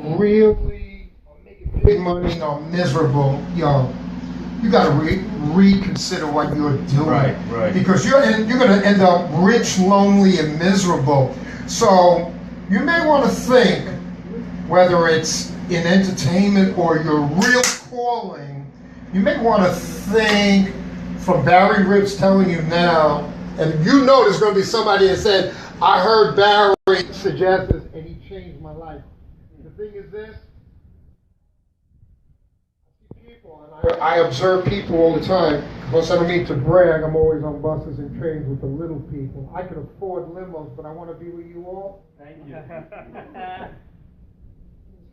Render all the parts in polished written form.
really are making big money or miserable, yo, you got to reconsider what you're doing. Right. Because you're going to end up rich, lonely, and miserable. So you may want to think, whether it's in entertainment or your real calling, you may want to think from Barry Ribs telling you now, and you know there's going to be somebody that said, I heard Barry suggest this and he changed my life. The thing is this, I observe people all the time. Of course, I don't mean to brag. I'm always on buses and trains with the little people. I can afford limos, but I want to be with you all. Thank you. I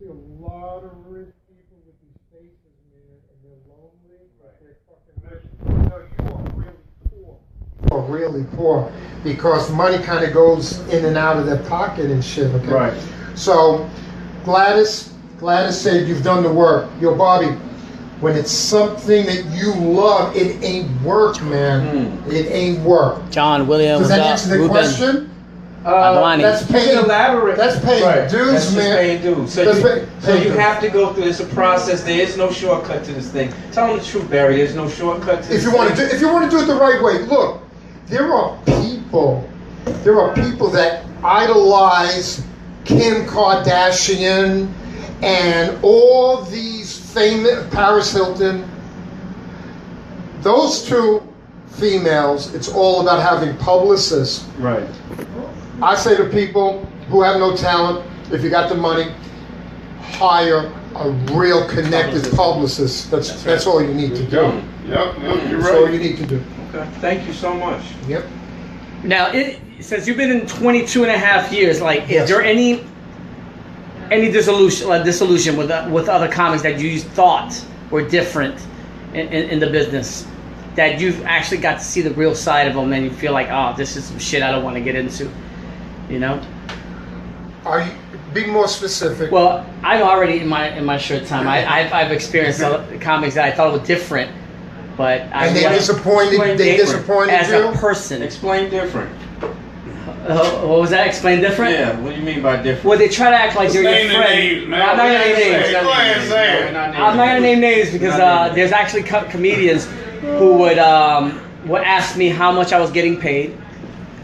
see a lot of rich people with these faces, man, and they're lonely, but they're fucking rich. No, you are really poor. You are really poor because money kind of goes in and out of their pocket and shit. Okay? Right. So, Gladys said you've done the work. Yo, Bobby. When it's something that you love, it ain't work, man. It ain't work. John, William, does that answer the question? That's paying. Elaborate. That's paying dues, that's man. Just paying dues. So you have to go through. It's a process. There is no shortcut to this thing. Tell them the truth, Barry. There's no shortcut to this if you want to do it the right way, look. There are people that idolize Kim Kardashian and all these famous, Paris Hilton. Those two females, it's all about having publicists. Right. I say to people who have no talent, if you got the money, hire a real connected publicist. That's all you need to do. Yep, you're right. That's all you need to do. Okay. Thank you so much. Yep. Now, since you've been in 22 and a half years, like, is there any dissolution with other comics that you thought were different in the business, that you've actually got to see the real side of them, and you feel like, oh, this is some shit I don't want to get into, you know? Are you be more specific? Well, I'm already in my short time. I've experienced comics that I thought were different, but and they disappointed. They disappointed as you a person. Explain different. What was that? Explain different? Yeah, what do you mean by different? Well, they try to act like you're your friend. Names, man. I'm not going to name names. Go ahead and say it. I'm not going to name names because there's actually comedians who would ask me how much I was getting paid.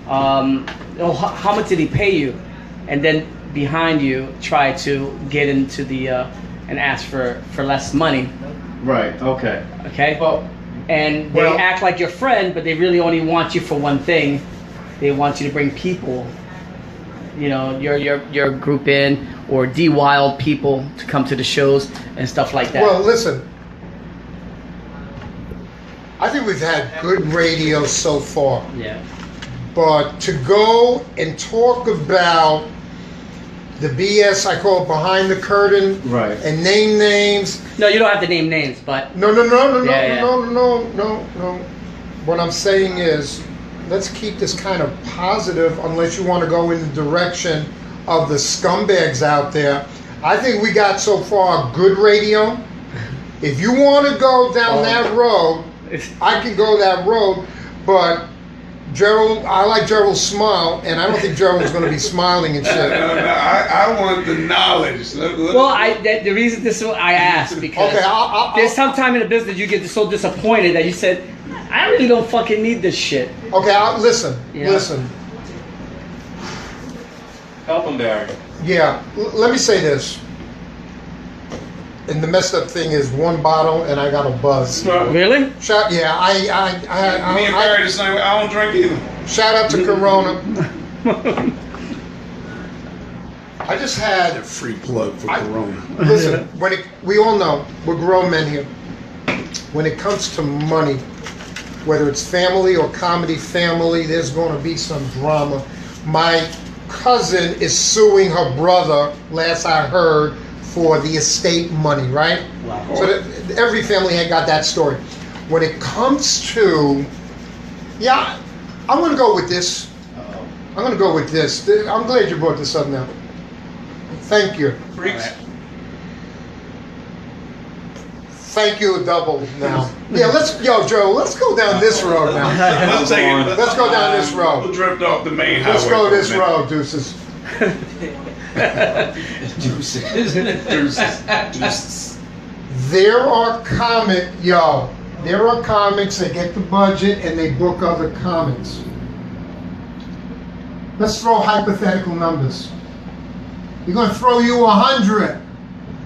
How much did he pay you? And then behind you try to get into the and ask for less money. Right. Okay. Okay. And they act like your friend, but they really only want you for one thing. They want you to bring people, you know, your group in, or de-wild people to come to the shows and stuff like that. Well, listen. I think we've had good radio so far. Yeah. But to go and talk about the BS, I call it behind the curtain, right, and name names. No, you don't have to name names, but no. No. What I'm saying is, let's keep this kind of positive, unless you want to go in the direction of the scumbags out there. I think we got so far good radio. If you want to go down that road, I can go that road, but Gerald, I like Gerald's smile, and I don't think Gerald's going to be smiling and shit. I want the knowledge. Well, the reason I asked because there's some time in the business you get so disappointed that you said, I really don't fucking need this shit. Okay, listen. Help him, Barry. Yeah, let me say this. And the messed up thing is one bottle and I got a buzz. Really? Yeah, Me and Barry the same way. I don't drink either. Shout out to Corona. I just had a free plug for Corona. Listen, we all know we're grown men here. When it comes to money, whether it's family or comedy family, there's going to be some drama. My cousin is suing her brother, last I heard, for the estate money, right? Wow. So every family had got that story. When it comes to, I'm going to go with this. I'm going to go with this. I'm glad you brought this up now. Thank you. Freaks. Thank you, double now. Yeah, Joe, let's go down this road now. Let's go down this road. We'll drift off the main highway. Let's go this road, deuces. Deuces. There are comics that get the budget and they book other comics. Let's throw hypothetical numbers. You're going to throw you 100.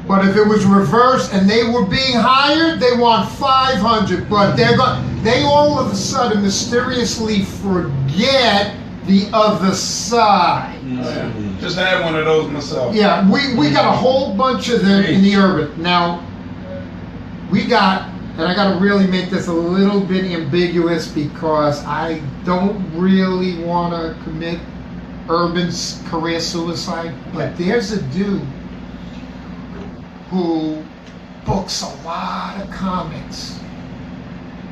But if it was reversed and they were being hired, they want 500. But they all of a sudden mysteriously forget the other side. Mm-hmm. Just had one of those myself. Yeah, we got a whole bunch of them in the urban. Now, and I got to really make this a little bit ambiguous because I don't really want to commit urban career suicide, but there's a dude who books a lot of comics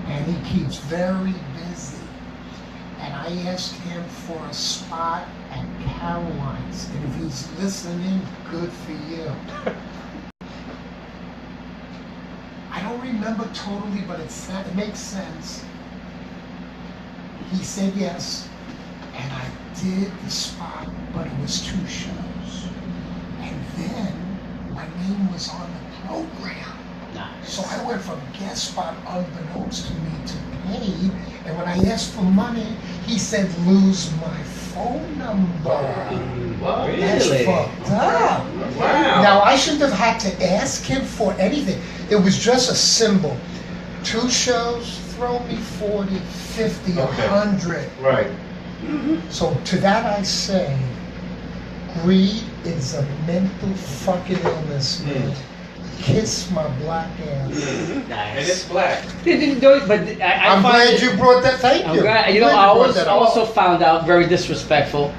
and he keeps very busy. And I asked him for a spot at Caroline's, and if he's listening, good for you. I don't remember totally, but it makes sense. He said yes, and I did the spot, but it was 2 shows. And then my name was on the program. Nice. So I went from guest spot unbeknownst to me to paid, and when I asked for money, he said, lose my phone number. Wow. Really? That's fucked up. Wow. Now, I shouldn't have had to ask him for anything. It was just a symbol. 2 shows, throw me 40, 50, 100. Right. So to that I say, greed is a mental fucking illness, man. Kiss my black ass. Nice. And it's black. But I'm glad you brought that. Thank you. You know, I was also found out very disrespectful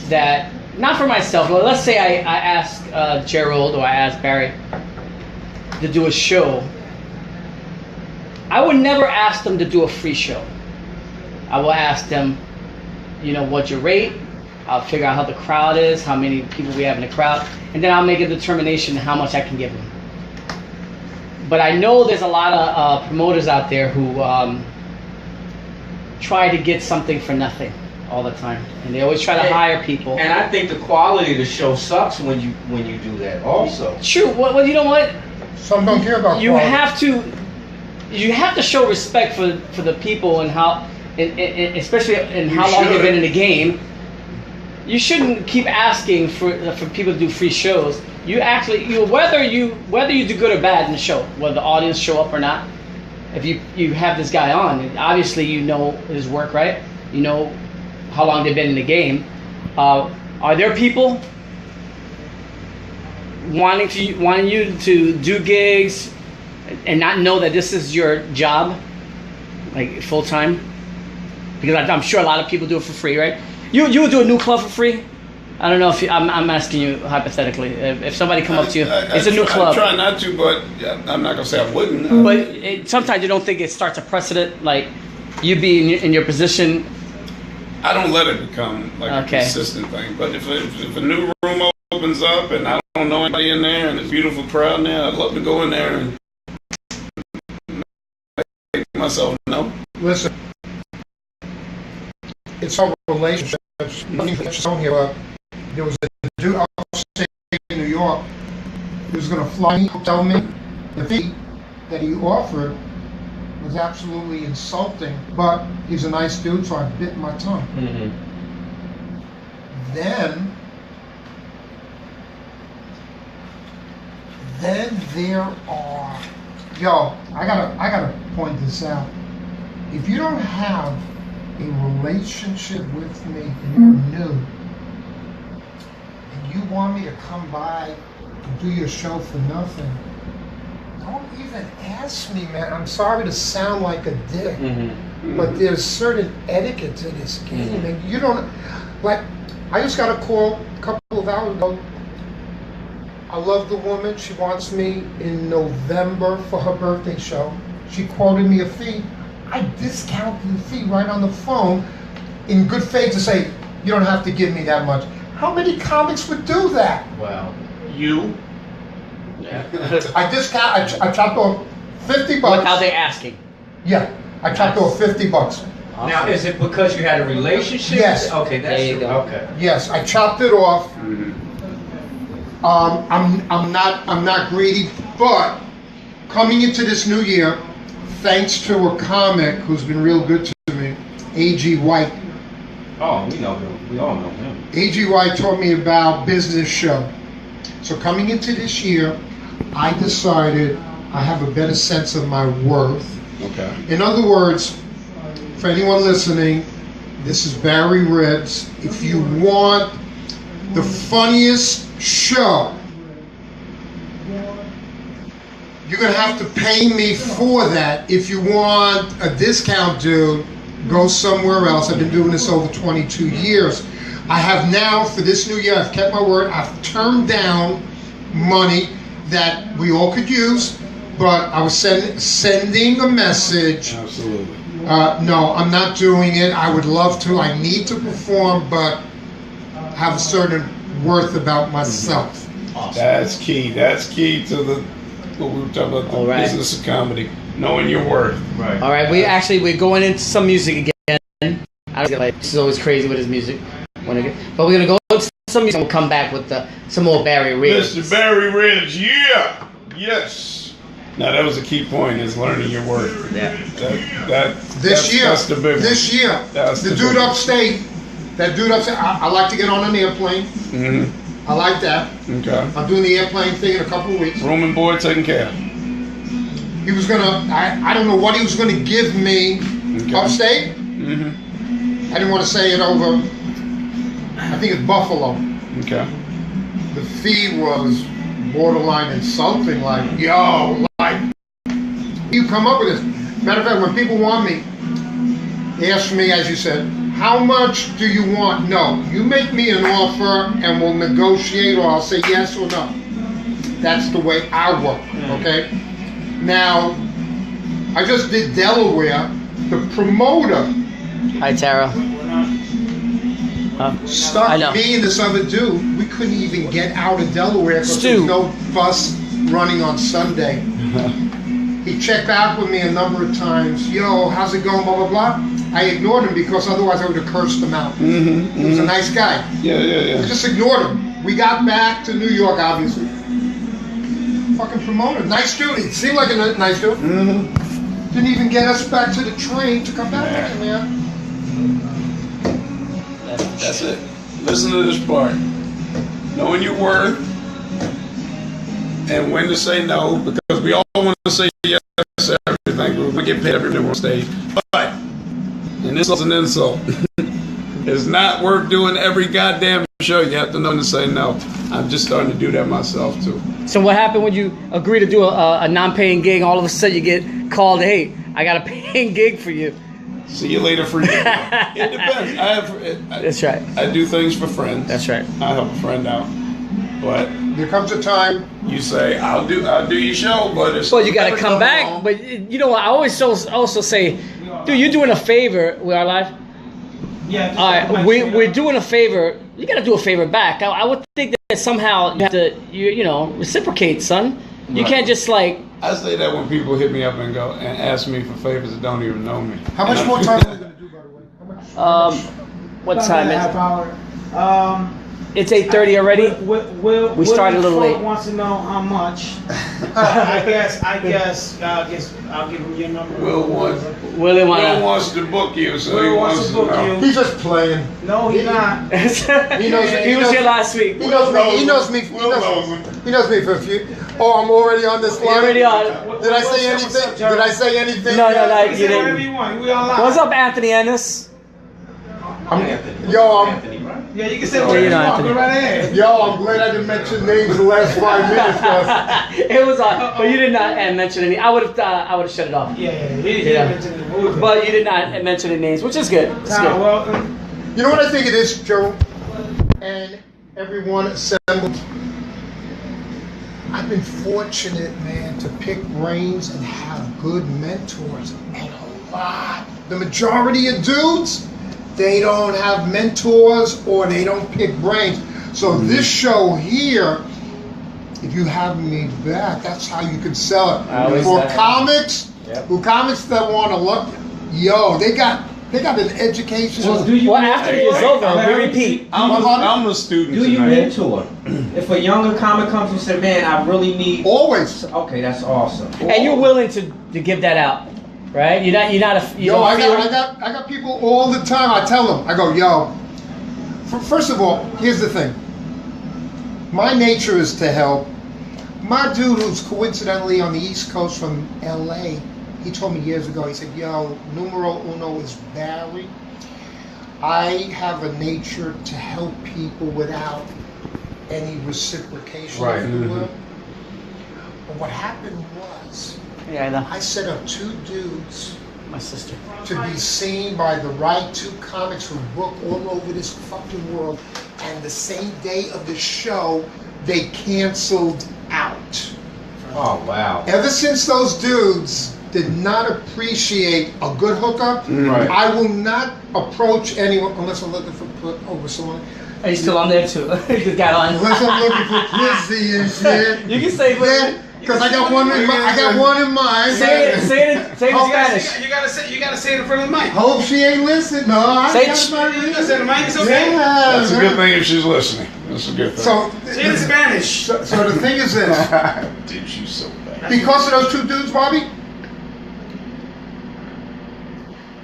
that, not for myself, but let's say I ask Gerald or I ask Barry to do a show. I would never ask them to do a free show. I will ask them, you know, what's your rate? I'll figure out how the crowd is, how many people we have in the crowd, and then I'll make a determination how much I can give them. But I know there's a lot of promoters out there who try to get something for nothing all the time, and they always try to hire people. And I think the quality of the show sucks when you do that. Also, true. Well, you know what? Some don't care about you quality. You have to show respect for the people and how, especially in how long you've been in the game. You shouldn't keep asking for people to do free shows. You actually, whether you do good or bad in the show, whether the audience show up or not. If you have this guy on, obviously you know his work, right? You know how long they've been in the game. Are there people wanting you to do gigs and not know that this is your job, like full time? Because I'm sure a lot of people do it for free, right? You would do a new club for free? I don't know if I'm asking you hypothetically. If somebody come up to you, it's a new club. I try not to, but I'm not gonna say I wouldn't. But sometimes you don't think it starts a precedent, like you be in your position. I don't let it become like a consistent thing. But if a new room opens up and I don't know anybody in there and it's a beautiful crowd in there, I'd love to go in there and make myself know. Listen, it's all relationships. There was a dude upstate in New York who was going to fly me, tell me the fee that he offered was absolutely insulting, but he's a nice dude, so I bit my tongue. Mm-hmm. Then there are, I gotta point this out. If you don't have a relationship with me and you're new, and you want me to come by and do your show for nothing, don't even ask me, man. I'm sorry to sound like a dick, but there's certain etiquette to this game, and you don't, like, I just got a call a couple of hours ago. I love the woman. She wants me in November for her birthday show. She quoted me a fee. I discounted the fee right on the phone in good faith to say, you don't have to give me that much. How many comics would do that? Wow. You? Yeah. I chopped off $50. Without they asking? Yeah, I chopped off $50. Awesome. Now, is it because you had a relationship? Yes. Okay, that's there you go. Okay. Yes, I chopped it off. I'm not greedy, but coming into this new year, thanks to a comic who's been real good to me, A.G. White. Oh, we know him. We all know him. A.G. White taught me about business show. So coming into this year, I decided I have a better sense of my worth. Okay. In other words, for anyone listening, this is Barry Ritz. If you want the funniest show, you're going to have to pay me for that. If you want a discount, dude, go somewhere else. I've been doing this over 22 years. I have now, for this new year, I've kept my word. I've turned down money that we all could use, but I was sending a message. Absolutely. No, I'm not doing it. I would love to. I need to perform, but have a certain worth about myself. Awesome. That's key. That's key to what we were talking about, the business of comedy, knowing your worth. Right. All right. We're going into some music again. I don't get like this is always crazy with his music. But we're gonna go into some music. And we'll come back with some more Barry Ridge. Mr. Barry Ridge, yeah, yes. Now that was a key point: is learning your worth. Yeah. This year, That's the dude upstate. That dude upstate. I like to get on an airplane. Mm-hmm. I like that. Okay. I'm doing the airplane thing in a couple of weeks. Room and board taken care of. He was gonna. I don't know what he was gonna give me upstate. Mm-hmm. I didn't want to say it over. I think it's Buffalo. Okay. The fee was borderline insulting. Like, yo, like, you come up with this. Matter of fact, when people want me, they ask me, as you said, how much do you want? No, you make me an offer and we'll negotiate, or I'll say yes or no. That's the way I work, okay? Now, I just did Delaware. The promoter Hi, Tara. stuck I know. me and this other dude. We couldn't even get out of Delaware because there was no bus running on Sunday. He checked back with me a number of times. Yo, how's it going? Blah, blah, blah. I ignored him because otherwise I would have cursed him out. He was a nice guy. Yeah. I just ignored him. We got back to New York, obviously. Fucking promoter. Nice dude. He seemed like a nice dude. Didn't even get us back to the train to come back with him, man. That's it. Listen to this part. Knowing your worth and when to say no, because we all want to say yes to everything. We're going to get paid everything on stage. But, and this is an insult, it's not worth doing every goddamn show. You have to know when to say no. I'm just starting to do that myself, too. So what happened when you agree to do a non-paying gig? All of a sudden you get called, hey, I got a paying gig for you. See you later for you. It depends. That's right. I do things for friends. That's right. I help a friend out. But There comes a time. you say, I'll do your show, but it's... Well, you got to never come done back. wrong. But you know what? I always also say, dude, you're doing a favor. We are live? Yeah. All right. We're doing a favor. You got to do a favor back. I would think that somehow you have to, you know, reciprocate, son. You Right. can't just like... I say that when people hit me up and go and ask me for favors that don't even know me. How much more time are we going to do, by the way? How much? What time is half it? hour. It's 8:30 already. We started a little late. Wants to know how much. I guess I'll give him your number. Will wants Will wants to book you, so he wants to know. He's just playing. No, he's not. He knows. He was here last week. He knows me. He knows me. He knows me for a few. Oh, I'm already on this You're line. already on. Did I say anything? Did I say anything? No, You you say whatever didn't. you want. We all live. What's up, Anthony Ennis? Yeah, you can say whatever you you know, want. Anthony. Go right ahead. I'm glad I didn't mention names the last 5 minutes. Cause It was on, but you did not mention any. I would have shut it off. Yeah. He didn't mention the movie. But you did not mention any names, which is good. It's good. Welcome. you know what I think it is, Joe, and everyone assembled. I've been fortunate, man, to pick brains and have good mentors, and a lot. The majority of dudes, they don't have mentors or they don't pick brains. So this show here, if you have me back, that's how you can sell it. For comics, who comics that want to look, they got They got an education. So do you Well, after it's over, we Larry, repeat. I'm a student Do you tonight. mentor? If a younger comic comes and says, "Man, I really need," Always. okay, that's awesome. And you're willing to give that out, right? You're not you Yo, don't I feel- got people all the time. I tell them, I go, yo. First of all, here's the thing. My nature is to help. My dude, who's coincidentally on the East Coast from LA, he told me years ago. He said, "Yo, numero uno is Barry. I have a nature to help people without any reciprocation, Right. if you will." But what happened was, Yeah, I know. I set up two dudes My sister. to be seen by the right two comics who book all over this fucking world, and the same day of the show, they canceled out. Oh wow. Ever since those dudes did not appreciate a good hookup, Right. I will not approach anyone unless I'm looking for put over someone. Are you still on there too? You just got on. Unless I'm looking for pussy and shit. You can say Because I got one in mind. I got one in mind. Say it in Spanish. You gotta say it in front of the mic. Hope she ain't listening. No, I Say got my You gotta say it in the mic. It's okay. Yeah, That's a good thing if she's listening. That's a good thing. So, Say it in Spanish. so the thing is this. Did you so bad? Because of those two dudes, Bobby,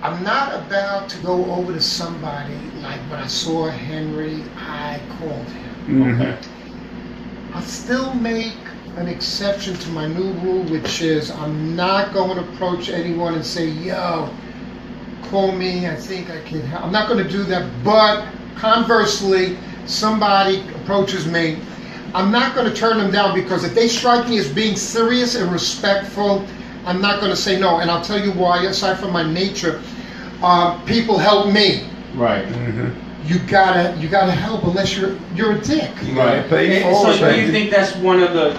I'm not about to go over to somebody like when I saw Henry, I called him. Okay. I still make an exception to my new rule, which is I'm not going to approach anyone and say, "Yo, call me, I think I can help." I'm not going to do that. But conversely, somebody approaches me, I'm not going to turn them down, because if they strike me as being serious and respectful, I'm not going to say no. And I'll tell you why. Aside from my nature, people help me. Right. You gotta help, unless you're a dick. You gotta pay And for so it. do you think that's one of the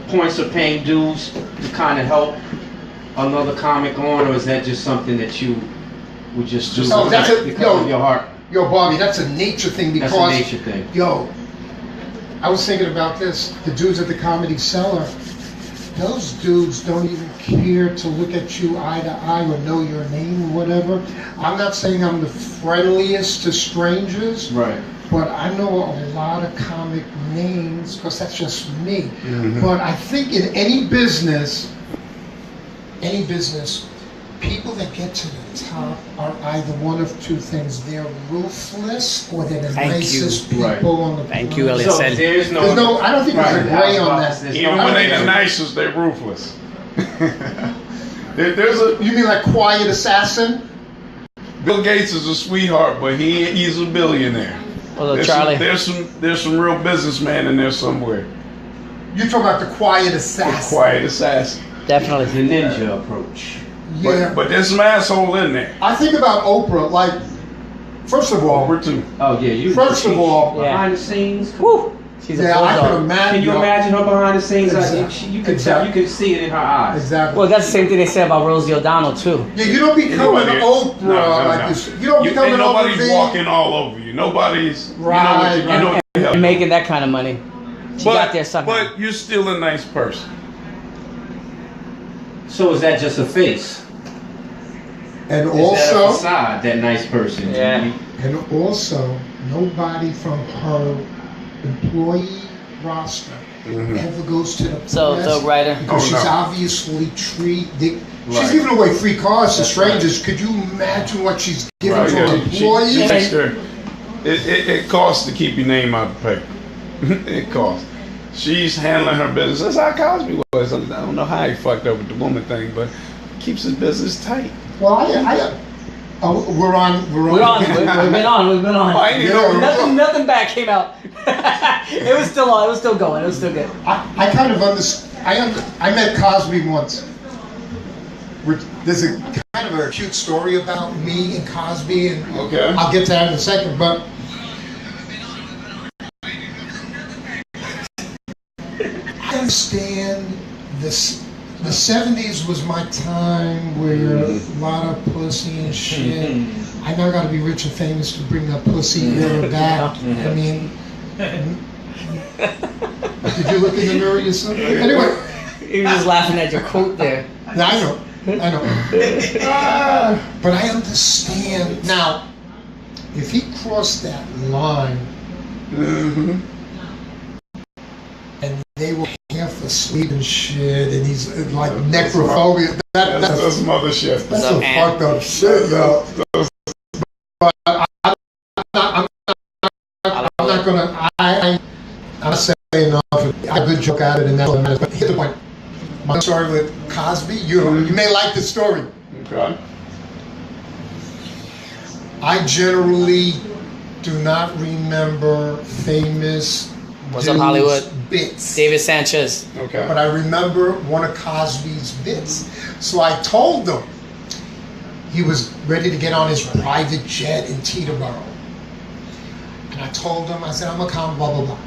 points of paying dues to kind of help another comic on, or is that just something that you would just do Oh, that's a- because of your heart? Yo, Bobby, that's a nature thing, because That's a nature thing. yo, I was thinking about this. The dudes at the Comedy Cellar, those dudes don't even care to look at you eye to eye or know your name or whatever. I'm not saying I'm the friendliest to strangers, Right. but I know a lot of comic names, because that's just me. But I think in any business, people that get to the top are either one of two things. They're ruthless, or they're the Thank you. nicest people Right. on the Thank you, planet. Elliot. So said- there's no. There's no, I don't think there's a Right. gray on that. There's Even no- when they the nicest, they're ruthless. There's a You mean like quiet assassin? Bill Gates is a sweetheart, but he's a billionaire. Although Charlie. There's some real businessman in there somewhere. You're talking about the quiet A assassin. quiet assassin. Definitely. the ninja approach. Yeah. But there's some asshole in there. I think about Oprah, like, first of all, Over two. Oh yeah, you. First of all- behind the scenes. Woo! She's a yeah, I can bulldog. imagine. Can you imagine her behind the scenes? Exactly. You could tell. You could see it in her eyes. Exactly. Well, that's the same thing they say about Rosie O'Donnell too. Yeah, you don't become an Oprah like this. You don't become and an nobody's Oprah. walking all over you. Nobody's. Right, You know what the hell. And making that kind of money. She got there somehow. But you're still a nice person. So is that just a face? And Is that a also, facade? That nice person. Yeah. nobody from her employee roster ever goes to the press. So Ryder. Because Oh, she's no. obviously she's Right. giving away free cars to That's strangers. Could you imagine what she's giving Right, to yeah, her employees? she takes care. It costs to keep your name out of the paper. It costs. She's handling her business. That's how Cosby was. I don't know how he fucked up with the woman thing, but keeps his business tight. Well, we're on. We've been on. We've been on. I ain't Yeah, even- Nothing bad came out. It was still on. It was still going. It was still good. I kind of understand. I met Cosby once. There's a kind of a cute story about me and Cosby, and Okay. I'll get to that in a second. But I understand this. The 70s was my time where a lot of pussy and shit. I now got to be rich and famous to bring that pussy era back. I mean, did you look in the mirror yourself? Anyway, He was just laughing at your quote there. yeah, I know. I know. But I understand. Now, if he crossed that line and they were half asleep and shit, and he's like necrophobia, that's mother shit. That's some fucked up shit, though. But I'm not saying enough. I had a good joke at it, and that's what matters. But here's the point. My story with Cosby, you may like the story. Okay. I generally do not remember famous What's up, Hollywood? bits. David Sanchez. Okay. But I remember one of Cosby's bits. So I told him he was ready to get on his private jet in Teterboro. And I told him, I said, I'm a con, blah, blah, blah.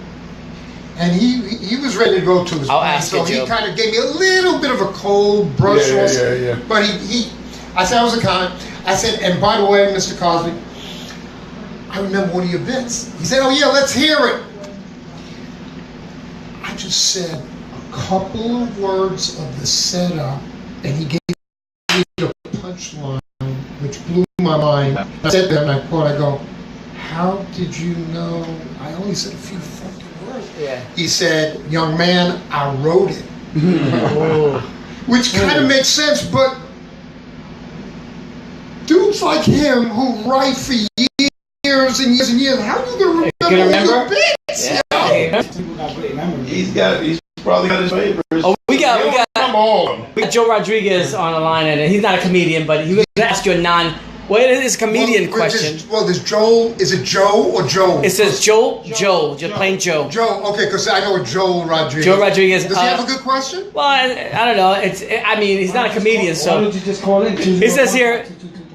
And he was ready to go to his plane, so he kind of gave me a little bit of a cold brush. Yeah. But I said I was a con. I said, and by the way, Mr. Cosby, I remember one of your bits. He said, oh yeah, let's hear it. I just said a couple of words of the setup, and he gave me the punchline, which blew my mind. I said that, and I quote, I go, how did you know? I only said a few fucking words. Yeah. He said, young man, I wrote it. Which kind of makes sense, but dudes like him who write for years and years and years, how do you remember your bits? Yeah. He's probably got his favorites. Oh, we got Joe Rodriguez on the line, and he's not a comedian, but he was going to ask you what is a comedian question? There's Joel. Is it Joe or Joel? It says Joe, just plain Joe. Joe, okay, because I know Joel Rodriguez. Joe Rodriguez. Does he have a good question? Well, I don't know. He's not a comedian, so. Why don't you just call in? He says here,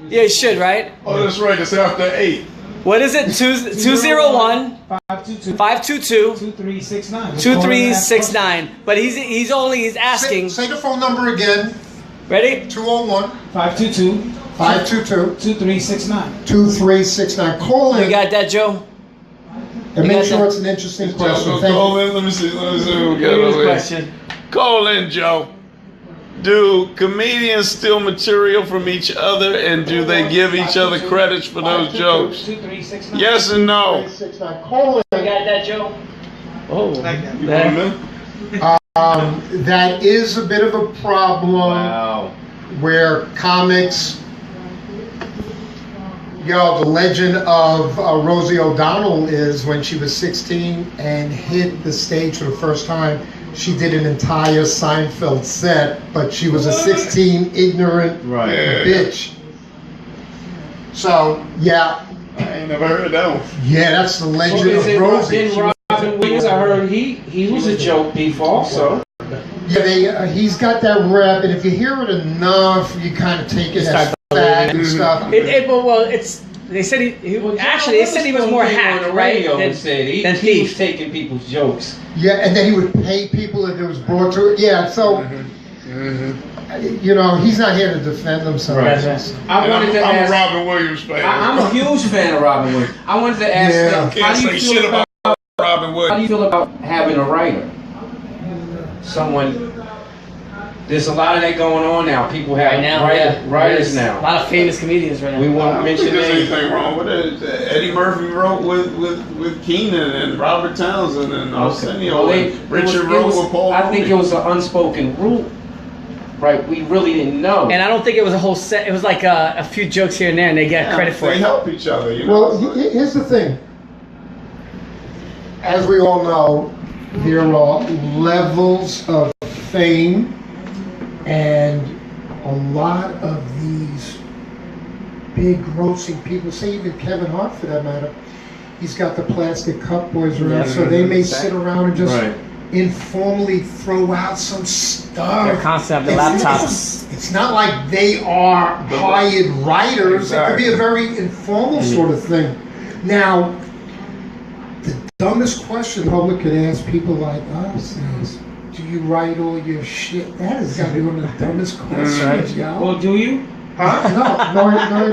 yeah, you should, right? Oh, that's right. It's after 8. What is it? 201 522 2369. But he's asking. Say the phone number again. Ready? 201 522 2369. 2369. Call in. You got that, Joe? And make sure it's an interesting question. Call in. Let me see what we got over here. Call in, Joe. Do comedians steal material from each other, and do they give each other credits for those jokes? Yes and no. Call in. You got that, Joe? Oh, that is a bit of a problem. Wow. Where comics, the legend of Rosie O'Donnell is when she was 16 and hit the stage for the first time, she did an entire Seinfeld set, but she was a 16 ignorant bitch. So, yeah. I ain't never heard of that one. Yeah, that's the legend of Rosie. Robin Williams, I heard he was a joke thief also. Yeah, he's got that rep, and if you hear it enough, you kind of take it as fact and stuff. They said he was more hack, right? Than thief. He was taking people's jokes. Yeah, and then he would pay people if it was brought to it. Yeah, so he's not here to defend himself. Right. I'm a Robin Williams fan. I'm a huge fan of Robin Williams. I wanted to ask them, how do you feel about Robin Williams? How do you feel about having a writer? There's a lot of that going on now. People have writers now. A lot of famous comedians right now. We won't mention there's anything wrong with it. Eddie Murphy wrote with Keenan and Robert Townsend and Arsenio. Richard wrote with Paul. I think it was an unspoken rule. Right, we really didn't know. And I don't think it was a whole set. It was like a few jokes here and there, and they get credit for it. They help each other. Well, here's the thing. As we all know, there are levels of fame, and a lot of these big grossing people, say even Kevin Hart for that matter, he's got the plastic cup boys around, so they may sit around and just informally throw out some stuff. They're constantly the laptops. It's not like they are hired writers. It could be a very informal sort of thing. Now, the dumbest question the public could ask people like us is, do you write all your shit? That has got to be one of the dumbest questions, y'all. Well, do you? Huh? No, I don't.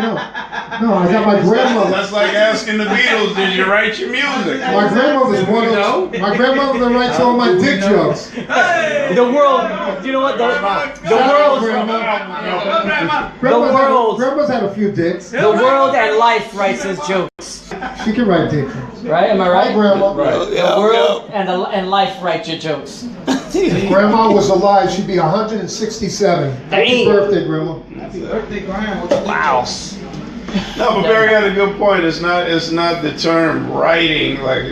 No, I got my grandmother. That's like asking the Beatles, did you write your music? My grandmother's one of my grandmother that writes all my dick jokes. The world, you know what? The world, Grandma's had a few dicks. the world and life writes his jokes. She can write dick jokes. Right? Am I right? Hi, Grandma. The world and life write your jokes. If Grandma was alive, she'd be 167. Happy birthday, Grandma. Happy birthday, Grandma. Wow. No, but Barry had a good point. It's not the term writing like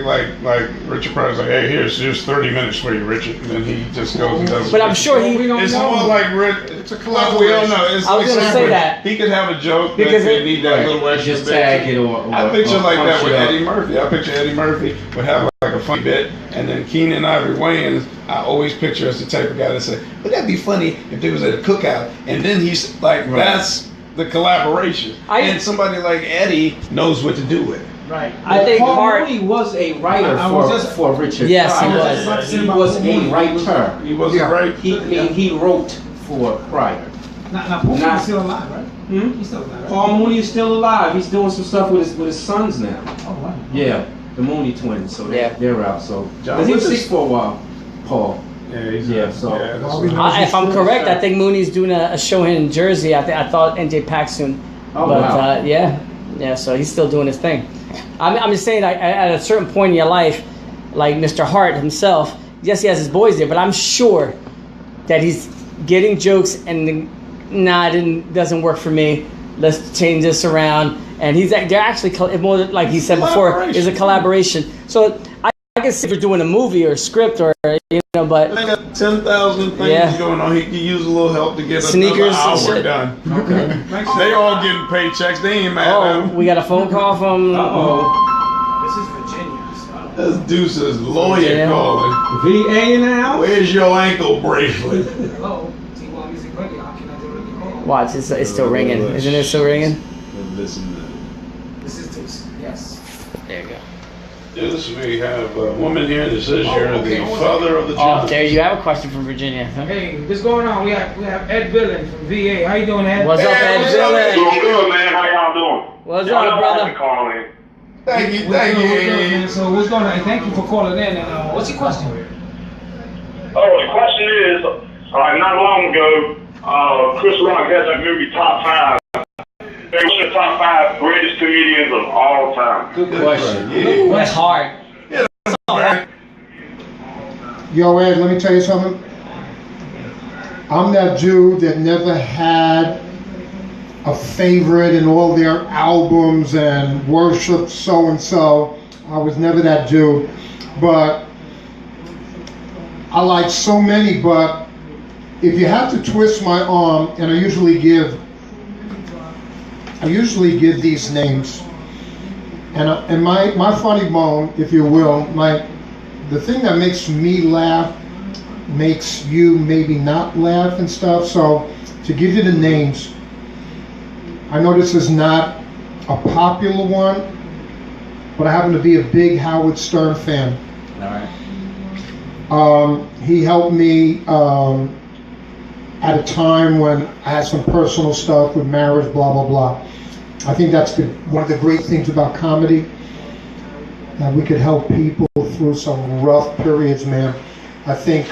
Richard Pryor's like, hey, here's 30 minutes for you, Richard, and then he just goes and does it. But I'm sure he. It's more like It's a we all collaboration. know. It's I was gonna say that. He could have a joke Because that need that little extra Just bit. tag it or I picture or like that punch with it up. Eddie Murphy. I picture Eddie Murphy would have like a funny bit, and then Keenan Ivory Wayans, I always picture as the type of guy that say, "Would that be funny if they was at a cookout?" And then he's like, Right. "That's the collaboration." And somebody like Eddie knows what to do with it. Right. I think Paul Hart. Mooney was a writer I was just- for Richard. Yes, he Pryor. was. He was a writer. He wasn't right. He wrote for Pryor. Now Paul Mooney's still alive, right? Hmm? He's still alive, right? Paul Mooney is still alive. He's doing some stuff with his sons now. Oh, wow. Yeah, the Mooney twins. So Yeah. they're out. So John 'cause he was Willis. sick for a while. Paul. Yeah, he's Yeah, so- If I'm correct, I think Mooney's doing a show here in Jersey. I thought NJ Paxson. Oh, But wow. yeah, so he's still doing his thing. I'm just saying, at a certain point in your life, like Mr. Hart himself, yes, he has his boys there, but I'm sure that he's getting jokes and nah, it doesn't work for me. Let's change this around. And they're actually more like he said before, is a collaboration. So I guess if you're doing a movie or a script or but They got 10,000 things Yeah. going on. He could use a little help to get Sneakers another and hour shit. done. They all getting paychecks. They ain't mad at him. we got a phone call from. This is Virginia. So. That's Deuce's lawyer Yeah. calling. VA in the house. Where's your ankle bracelet? Hello, T1 Music Radio. How can I direct your call? Watch, it's still ringing. Isn't it still ringing? Listen This is Deuce. Yes. There you go. to this. We have a woman here that says you're the father of the Oh, child. there you have a question from Virginia. Hey, what's going on? We have Ed Villain from VA. How you doing, Ed? What's up, Ed what's up, Villain? Doing good, man. How y'all doing? What's Y'all up, know brother? I had to call in. Thank you, We're good, man. So what's going on? Hey, thank you for calling in. And what's your question? Oh, the question is, not long ago, Chris Rock had that movie Top 5. They were the top 5 greatest comedians of all time. Good question. That's hard. Yo, Ed, let me tell you something. I'm that dude that never had a favorite in all their albums and worship so-and-so. I was never that dude. But I like so many, but if you have to twist my arm, and I usually give these names, and my funny bone, if you will, the thing that makes me laugh makes you maybe not laugh and stuff. So to give you the names, I know this is not a popular one, but I happen to be a big Howard Stern fan. All right. He helped me at a time when I had some personal stuff with marriage, blah, blah, blah. I think that's one of the great things about comedy, that we could help people through some rough periods, man. I think,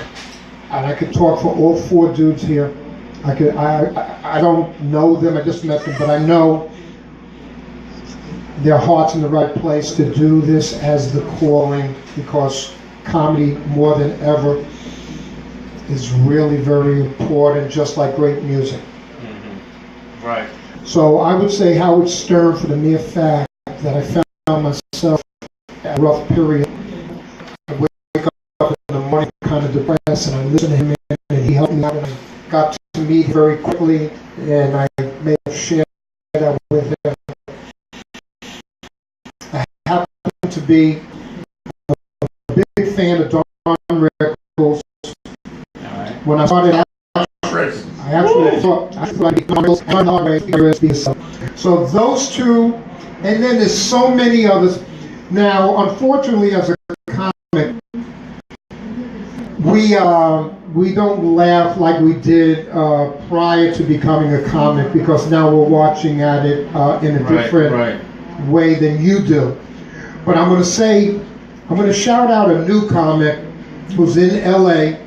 and I could talk for all 4 dudes here. I don't know them, I just met them, but I know their heart's in the right place to do this as the calling, because comedy, more than ever, is really very important, just like great music. Right. So I would say Howard Stern, for the mere fact that I found myself at a rough period. I wake up in the morning kind of depressed, and I listen to him, and he helped me out, and I got to meet him very quickly, and I may have shared that with him. I happen to be a big fan of Don Rickles. When I started out, I actually thought I'd be so those two, and then there's so many others. Now, unfortunately, as a comic, We don't laugh like we did prior to becoming a comic, because now we're watching at it in a different way than you do. But I'm going to shout out a new comic who's in LA.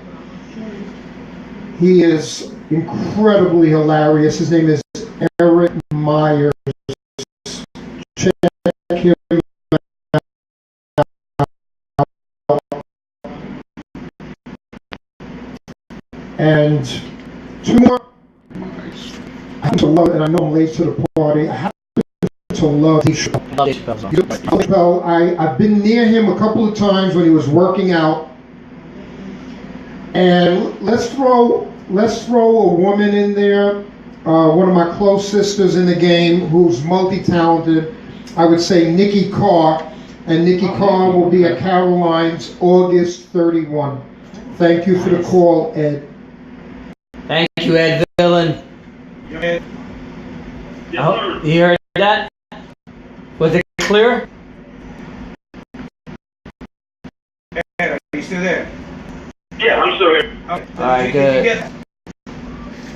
He is incredibly hilarious. His name is Eric Myers. Check him out. And two more. I happen to love, and I know I'm late to the party, I happen to love Dave Chappelle. I've been near him a couple of times when he was working out. And let's throw a woman in there, one of my close sisters in the game who's multi-talented. I would say Nikki Carr, and Nikki Carr will be at Caroline's August 31. Thank you for the call, Ed. Thank you, Ed Villain. Yes, sir. You heard that? Was it clear? Ed, are you still there? Yeah, I'm still here. Okay. All right, good.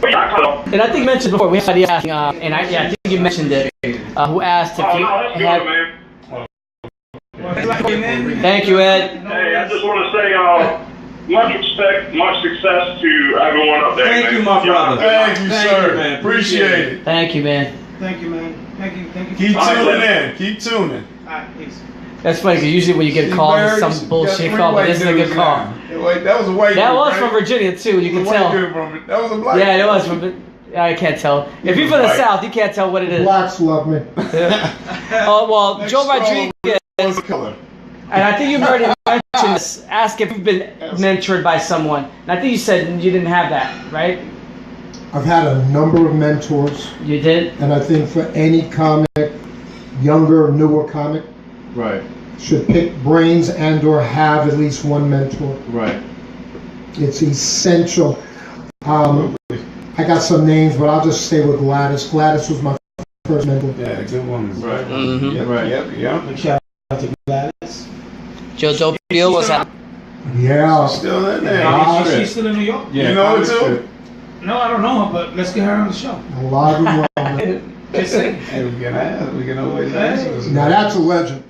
And I think you mentioned before, we had somebody asking, and I think you mentioned it, who asked if Oh, you no, that's good, had... man. Thank you, Ed. Hey, I just want to say, much respect, much success to everyone up there. Thank man. you, my brother. Thank you, Thank sir. you, man. Appreciate it. Thank you, man. Thank you, man. Thank you. Keep tuning in. Keep tuning. All right, peace. That's funny, because usually when you get called, it's some bullshit call, but this is a good call. Wait, that was a white That dude, was right? from Virginia, too, you can tell. That was a black Yeah, it dude. was from... I can't tell. If you're from the Right. South, you can't tell what it is. Blacks love me. Oh, well, Next Joe song Rodriguez, was the color. and I think you've already mentioned this, ask if you've been mentored by someone. And I think you said you didn't have that, right? I've had a number of mentors, You did? and I think for any comic, younger, newer comic, Right, should pick brains and or have at least one mentor. right. It's essential. I got some names, but I'll just stay with Gladys. Gladys was my first mentor. Yeah, good woman. Right. Mm-hmm. Yep. Big shout out to Gladys. Joe Dopio was that? Yeah. Still in there. She's still in New York? Yeah, You know it comic too? strip. No, I don't know her, but let's get her on the show. Alive and well. Just saying. Hey, we can always ask. Now that's a legend.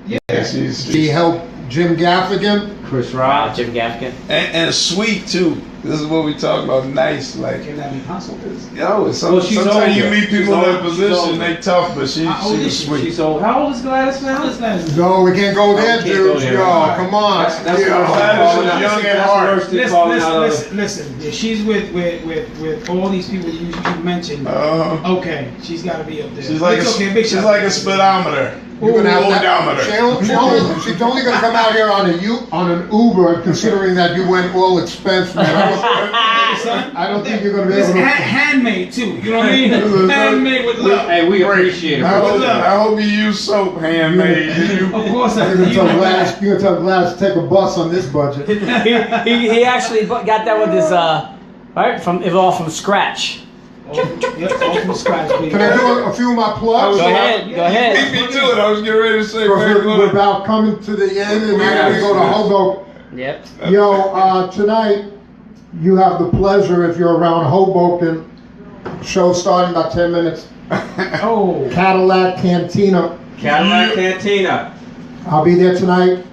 Yeah. She helped Jim Gaffigan. Chris Rock. Jim Gaffigan. And sweet too. This is what we talk about. Nice, like Can that be possible? yo. Well, she's Sometimes you older. meet people She's in that older. She's position, older. they tough, but she How old was is she? sweet. She's old. How old is Gladys now? How is Gladys? No, we can't go there, can't go dudes. there. Yo, come on. That's Yeah, worse than Gladys calling is out- young and that's hard. worse than calling out Listen. If she's with all these people you mentioned, okay, she's got to be up there. She's like It's okay, a big she's shout like out. a speedometer. You're gonna have Odometer. she's only gonna come out here on an Uber, considering that you went all expense, man. I don't think you're gonna be It's able to. handmade too. You know what I mean? Handmade with love. Hey, we appreciate it. I hope you use soap, handmade. Of course I You're gonna do. tell Gladys, you're gonna tell Gladys to take a bus on this budget. he actually got that with his, right, from scratch. All from scratch, baby. Can I do a few of my plugs? Go ahead. Beat me to it. I was getting ready to say. We're about coming to the end, and then we go to Hoboken. Yep. Yo, tonight you have the pleasure, if you're around Hoboken, show starting about 10 minutes. Oh. Cadillac Cantina. Cadillac Cantina. I'll be there tonight.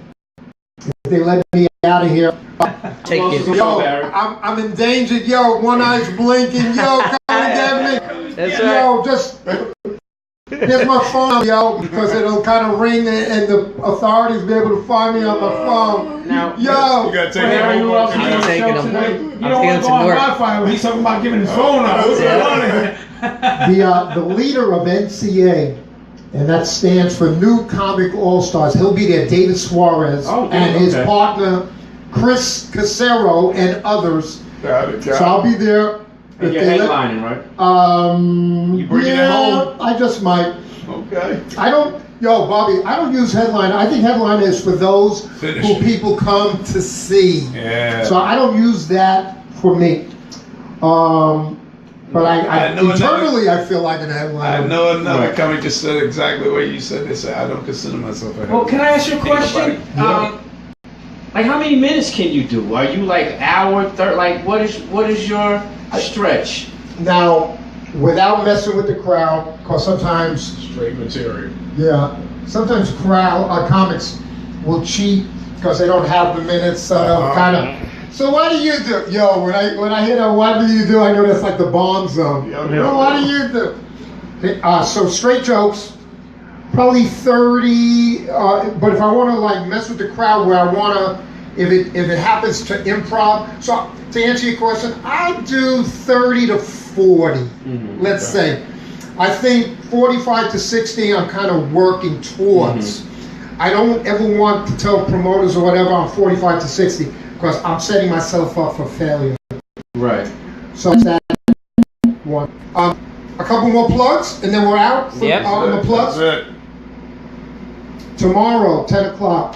If they let me out of here. Take it. Yo, I'm endangered. Yo, one eye's blinking. Yo, come and get me. That's Yo, right. just here's my phone, yo, because it'll kind of ring and the authorities will be able to find me on my phone. Now, Yo, You gotta take Hey, it. who else is I'm on the taking show him. tonight? I'm You don't taking want him to to go on work. Wi-Fi when he's talking about giving his phone out. What's going on here? the leader of NCA, and that stands for New Comic All Stars. He'll be there, David Suarez, Oh, good, and his okay. partner Chris Casero and others. Got it. So I'll be there. And If you're they let- headlining, right? You bringing it yeah, home? I just might. Okay. I don't, yo, Bobby, I don't use headline. I think headline is for those Finish. who people come to see. Yeah. So I don't use that for me. But I know internally I feel like an headline. I know another Right. comic just said exactly what you said. They said I don't consider myself a. Well, can I ask you a Think about question? it. Like, how many minutes can you do? Are you like hour, third? Like, what is your stretch? Now, without messing with the crowd, because sometimes, Straight material. yeah, sometimes comics will cheat because they don't have the minutes, so they'll kind of. So what do you do? Yo, when I hear that, what do you do? I know that's like the bomb zone. Well, what do you do? So straight jokes, probably 30. But if I want to like mess with the crowd, where I want to, if it happens to improv. So to answer your question, I do 30 to 40. Let's say. I think 45 to 60. I'm kind of working towards. I don't ever want to tell promoters or whatever I'm 45 to 60 because I'm setting myself up for failure. Right. So that's that one. A couple more plugs and then we're out. Yep. On the plugs. That's it. Tomorrow, 10 o'clock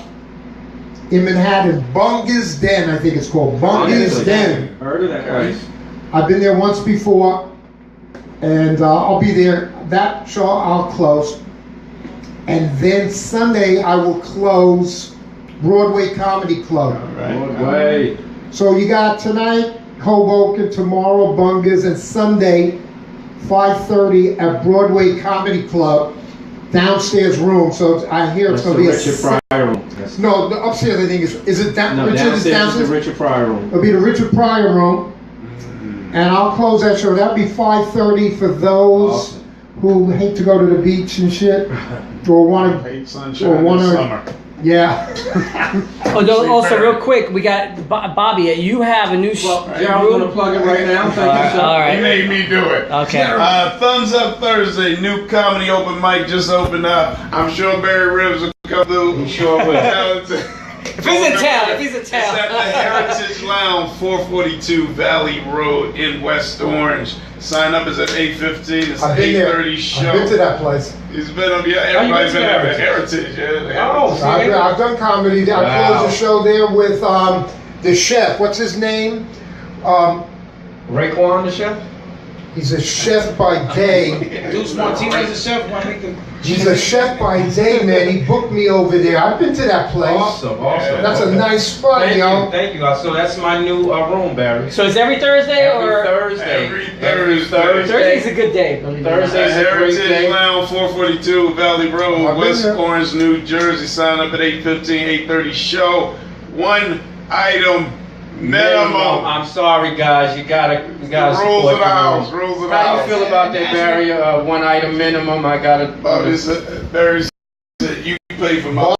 in Manhattan, Bunga's Den, I think it's called. Bunga's Den. Heard of that place? I've been there once before and I'll be there. That show I'll close. And then Sunday I will close Broadway Comedy Club. Broadway. So you got tonight Hoboken, tomorrow Bunga's, and Sunday 5:30 at Broadway Comedy Club, downstairs room. So I hear it's going to be Richard Pryor room. No, the upstairs I think is it down? No, Richard is downstairs is downstairs. the Richard Pryor room. It'll be the Richard Pryor room, and I'll close that show. That'll be 5:30 for those who hate to go to the beach and shit, or want to, Hate sunshine in summer. yeah. Also, real quick, we got Bobby. You have a new Gerald's gonna plug it right now. Thank you, sir. all He right. made me do it. Okay. Thumbs Up Thursday, new comedy open mic just opened up. I'm sure Barry Ribs will come through. He sure will. If he's in town, It's at the Heritage Lounge, 442 Valley Road in West Orange. Sign up is at 8:15. It's an I've been there. 8:30 show. I've been to that place. He's been on everybody's been at the Heritage. Yeah. Oh, So I've done comedy. I closed the show there with the chef. What's his name? Raekwon the chef? He's a chef by day. Deuce Martinez, the chef, want to make the. He's a chef by day, man. He booked me over there. I've been to that place. Awesome. That's a nice spot, Thank yo. you, thank you. So that's my new room, Barry. So it's every Thursday or Thursday. Every Thursday. Thursday's a good day. believe it or not. Thursday's a great Heritage day. Lounge, 442 Valley I've Road, been West there. Orange, New Jersey. Sign up at 8:15, 8:30 show. One item minimum. I'm sorry, guys. You gotta Rules support of the house. Rules of the How house. you feel about that, Barry? One item minimum. I gotta. Barry said, you pay for my.